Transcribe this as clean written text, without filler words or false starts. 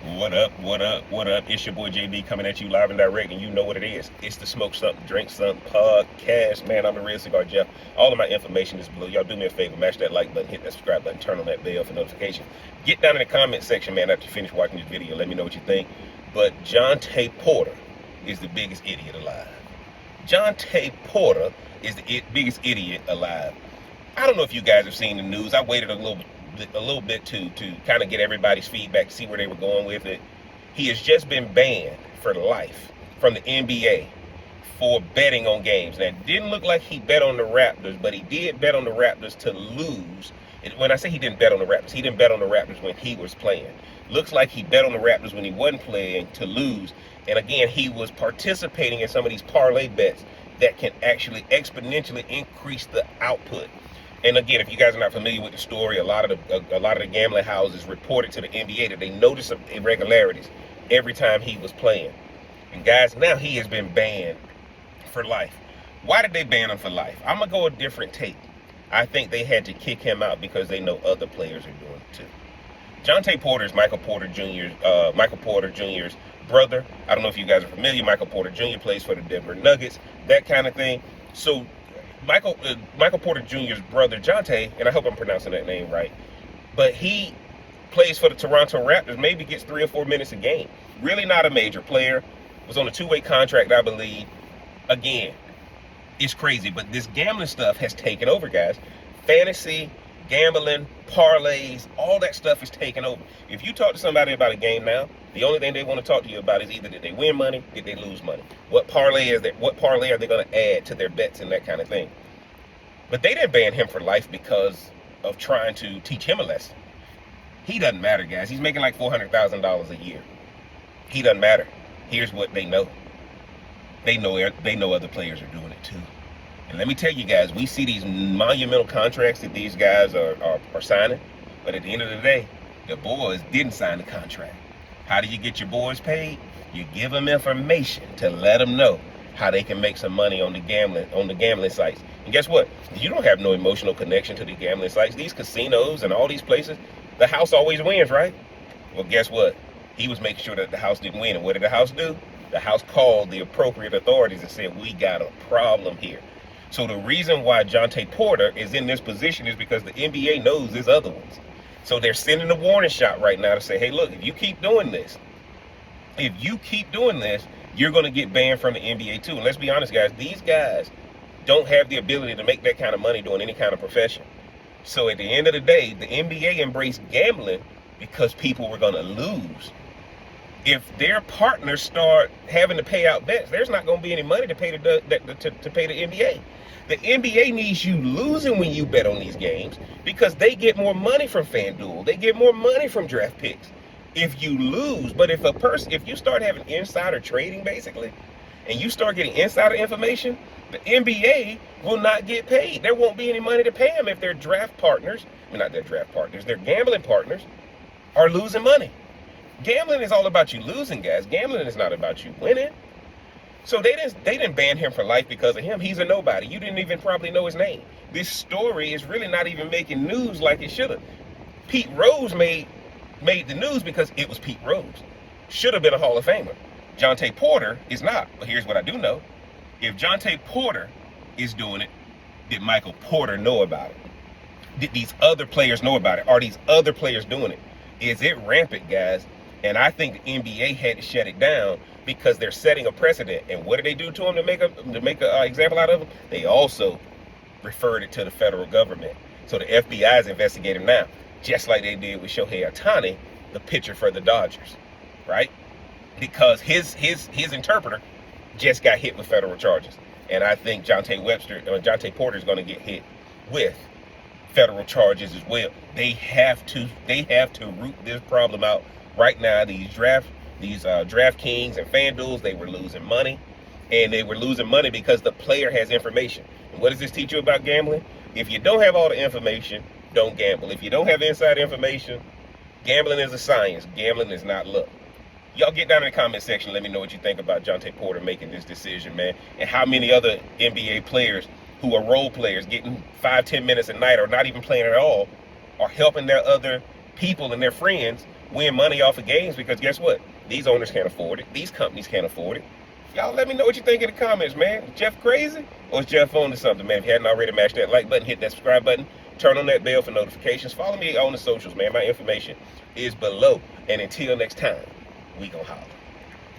What up, what up, what up? It's your boy JB coming at you live and direct, and you know what it is. It's the Smoke Something, Drink Something podcast. Man, I'm the Real Cigar Jeff. All of my information is below. Y'all do me a favor, mash that like button, hit that subscribe button, turn on that bell for notifications. Get down in the comment section, man, after you finish watching this video. Let me know what you think. But Jontay Porter is the biggest idiot alive. Jontay Porter is the biggest idiot alive. I don't know if you guys have seen the news. I waited a little bit to kind of get everybody's feedback, see where they were going with it. He has just been banned for life from the NBA for betting on games. Now, it didn't look like he bet on the Raptors, but he did bet on the Raptors to lose. When I say he didn't bet on the Raptors, he didn't bet on the Raptors when he was playing. Looks like he bet on the Raptors when he wasn't playing to lose. And again, he was participating in some of these parlay bets that can actually exponentially increase the output. And again, if you guys are not familiar with the story, a lot of the gambling houses reported to the NBA that they noticed some irregularities every time he was playing. And guys, now he has been banned for life. Why did they ban him for life? I'm gonna go a different take. I think they had to kick him out because they know other players are doing it too. Jontay Porter is Michael Porter Jr.'s brother. I don't know if you guys are familiar. Michael Porter Jr. plays for the Denver Nuggets, that kind of thing. So Michael Porter Jr.'s brother, Jontay, and I hope I'm pronouncing that name right, but he plays for the Toronto Raptors, maybe gets 3 or 4 minutes a game. Really not a major player. Was on a 2-way contract, I believe. Again, it's crazy, but this gambling stuff has taken over, guys. Fantasy, gambling, parlays, all that stuff is taking over. If you talk to somebody about a game now, the only thing they want to talk to you about is either did they win money, did they lose money, what parlay are they going to add to their bets and that kind of thing. But they didn't ban him for life because of trying to teach him a lesson. He doesn't matter, guys. He's making like $400,000 a year. He doesn't matter. Here's what they know. They know other players are doing it too. And let me tell you guys, we see these monumental contracts that these guys are signing, but at the end of the day, the boys didn't sign the contract. How do you get your boys paid? You give them information to let them know how they can make some money on the gambling sites. And guess what? You don't have no emotional connection to the gambling sites. These casinos and all these places, the house always wins, right? Well, guess what? He was making sure that the house didn't win. And what did the house do? The house called the appropriate authorities and said, we got a problem here. So the reason why Jontay Porter is in this position is because the NBA knows there's other ones. So they're sending a warning shot right now to say, hey, look, if you keep doing this, you're going to get banned from the NBA too. And let's be honest, guys, these guys don't have the ability to make that kind of money doing any kind of profession. So at the end of the day, the NBA embraced gambling because people were going to lose. If their partners start having to pay out bets, there's not going to be any money to pay to pay the NBA. The NBA needs you losing when you bet on these games because they get more money from FanDuel. They get more money from draft picks if you lose. But if you start having insider trading basically, and you start getting insider information, the NBA will not get paid. There won't be any money to pay them if their draft partners, not their draft partners, their gambling partners are losing money. Gambling is all about you losing, guys. Gambling is not about you winning. So they didn't ban him for life because of him. He's a nobody. You didn't even probably know his name. This story is really not even making news like it should have. Pete Rose made the news because it was Pete Rose. Should have been a Hall of Famer. Jontay Porter is not. But here's what I do know. If Jontay Porter is doing it, did Michael Porter know about it? Did these other players know about it? Are these other players doing it? Is it rampant, guys? And I think the NBA had to shut it down because they're setting a precedent. And what did they do to him to make a example out of him? They also referred it to the federal government. So the FBI is investigating now, just like they did with Shohei Ohtani, the pitcher for the Dodgers, right? Because his interpreter just got hit with federal charges. And I think Jontay Porter is going to get hit with federal charges as well. They have to root this problem out right now. These DraftKings and FanDuels, they were losing money, and they were losing money because the player has information. And what does this teach you about gambling? If you don't have all the information, don't gamble. If you don't have inside information, gambling is a science. Gambling is not luck. Y'all get down in the comment section. Let me know what you think about Jontay Porter making this decision, man, and how many other NBA players who are role players getting 5-10 minutes a night or not even playing at all are helping their other people and their friends win money off of games, because guess what? These owners can't afford it. These companies can't afford it. Y'all let me know what you think in the comments, man. Is Jeff crazy? Or is Jeff on to something, man? If you hadn't already, mash that like button, hit that subscribe button, turn on that bell for notifications. Follow me on the socials, man. My information is below. And until next time, we gon' holler.